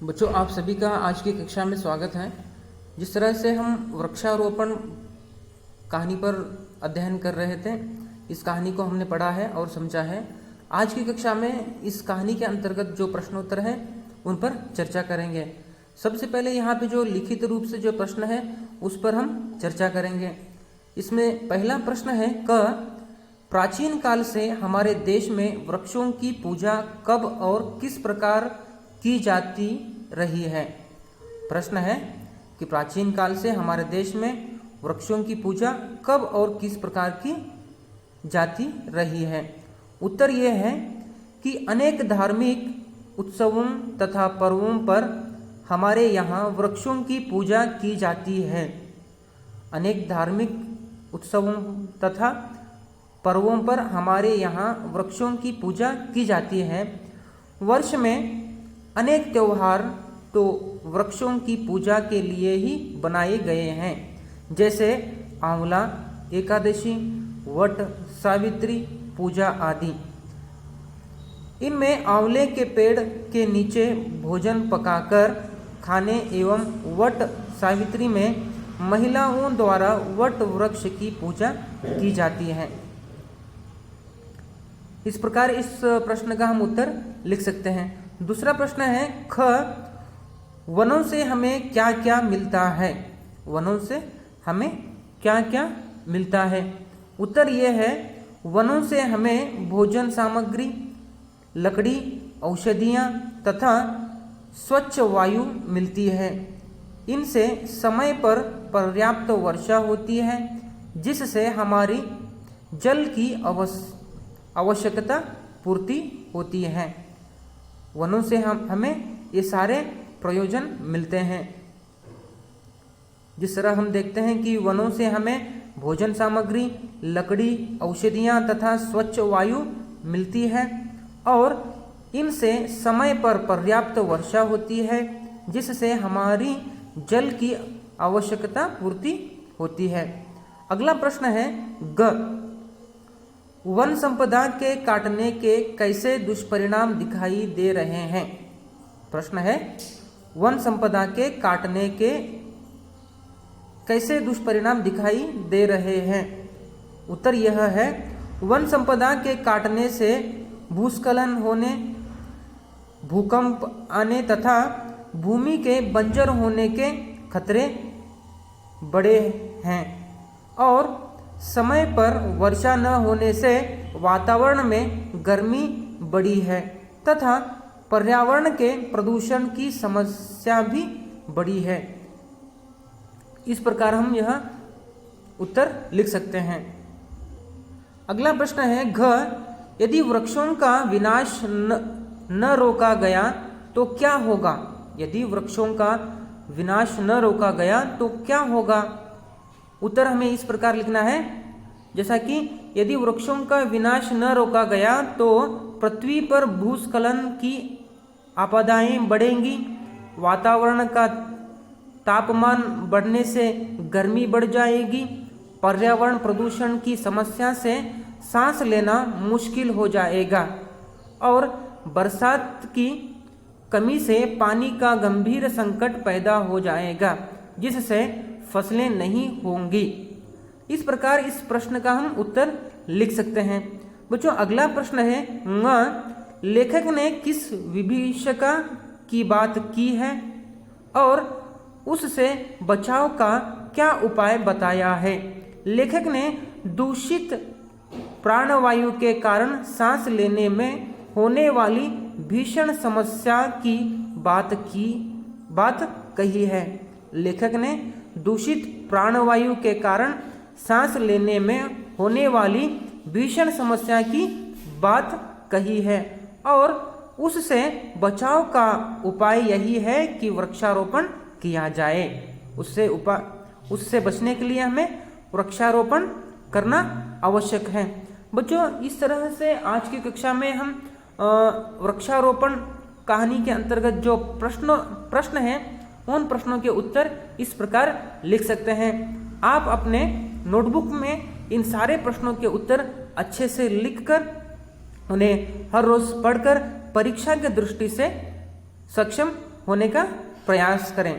बच्चों, आप सभी का आज की कक्षा में स्वागत है। जिस तरह से हम वृक्षारोपण कहानी पर अध्ययन कर रहे थे, इस कहानी को हमने पढ़ा है और समझा है। आज की कक्षा में इस कहानी के अंतर्गत जो प्रश्नोत्तर हैं उन पर चर्चा करेंगे। सबसे पहले यहाँ पे जो लिखित रूप से जो प्रश्न है उस पर हम चर्चा करेंगे। इसमें पहला प्रश्न है क प्राचीन काल से हमारे देश में वृक्षों की पूजा कब और किस प्रकार की जाती रही है। प्रश्न है कि प्राचीन काल से हमारे देश में वृक्षों की पूजा कब और किस प्रकार की जाती रही है। उत्तर यह है कि अनेक धार्मिक उत्सवों तथा पर्वों पर हमारे यहाँ वृक्षों की पूजा की जाती है। अनेक धार्मिक उत्सवों तथा पर्वों पर हमारे यहाँ वृक्षों की पूजा की जाती है। वर्ष में अनेक त्योहार तो वृक्षों की पूजा के लिए ही बनाए गए हैं, जैसे आंवला एकादशी, वट सावित्री पूजा आदि। इनमें आंवले के पेड़ के नीचे भोजन पकाकर खाने एवं वट सावित्री में महिलाओं द्वारा वट वृक्ष की पूजा की जाती है। इस प्रकार इस प्रश्न का हम उत्तर लिख सकते हैं। दूसरा प्रश्न है ख वनों से हमें क्या क्या मिलता है। वनों से हमें क्या क्या मिलता है। उत्तर यह है वनों से हमें भोजन सामग्री, लकड़ी, औषधियाँ तथा स्वच्छ वायु मिलती है। इनसे समय पर पर्याप्त वर्षा होती है, जिससे हमारी जल की आवश्यकता पूर्ति होती है। वनों से हमें ये सारे प्रयोजन मिलते हैं। जिस तरह हम देखते हैं कि वनों से हमें भोजन सामग्री, लकड़ी, औषधियाँ तथा स्वच्छ वायु मिलती है और इनसे समय पर पर्याप्त वर्षा होती है, जिससे हमारी जल की आवश्यकता पूर्ति होती है। अगला प्रश्न है ग वन संपदा के काटने के कैसे दुष्परिणाम दिखाई दे रहे हैं। प्रश्न है वन संपदा के काटने के कैसे दुष्परिणाम दिखाई दे रहे हैं। उत्तर यह है वन संपदा के काटने से भूस्खलन होने, भूकंप आने तथा भूमि के बंजर होने के खतरे बड़े हैं और समय पर वर्षा न होने से वातावरण में गर्मी बढ़ी है तथा पर्यावरण के प्रदूषण की समस्या भी बढ़ी है। इस प्रकार हम यह उत्तर लिख सकते हैं। अगला प्रश्न है घ यदि वृक्षों का विनाश न रोका गया तो क्या होगा। यदि वृक्षों का विनाश न रोका गया तो क्या होगा। उत्तर हमें इस प्रकार लिखना है जैसा कि यदि वृक्षों का विनाश न रोका गया तो पृथ्वी पर भूस्खलन की आपदाएं बढ़ेंगी, वातावरण का तापमान बढ़ने से गर्मी बढ़ जाएगी, पर्यावरण प्रदूषण की समस्या से सांस लेना मुश्किल हो जाएगा और बरसात की कमी से पानी का गंभीर संकट पैदा हो जाएगा, जिससे फसलें नहीं होंगी। इस प्रकार इस प्रश्न का हम उत्तर लिख सकते हैं। बच्चों, अगला प्रश्न है ङ लेखक ने किस विभीषिका की बात की है और उससे बचाव का क्या उपाय बताया है। लेखक ने दूषित प्राणवायु के कारण सांस लेने में होने वाली भीषण समस्या की बात कही है। लेखक ने दूषित प्राणवायु के कारण सांस लेने में होने वाली भीषण समस्या की बात कही है और उससे बचाव का उपाय यही है कि वृक्षारोपण किया जाए। उससे बचने के लिए हमें वृक्षारोपण करना आवश्यक है। बच्चों, इस तरह से आज की कक्षा में हम वृक्षारोपण कहानी के अंतर्गत जो प्रश्न हैं उन प्रश्नों के उत्तर इस प्रकार लिख सकते हैं। आप अपने नोटबुक में इन सारे प्रश्नों के उत्तर अच्छे से लिखकर उन्हें हर रोज पढ़कर परीक्षा की दृष्टि से सक्षम होने का प्रयास करें।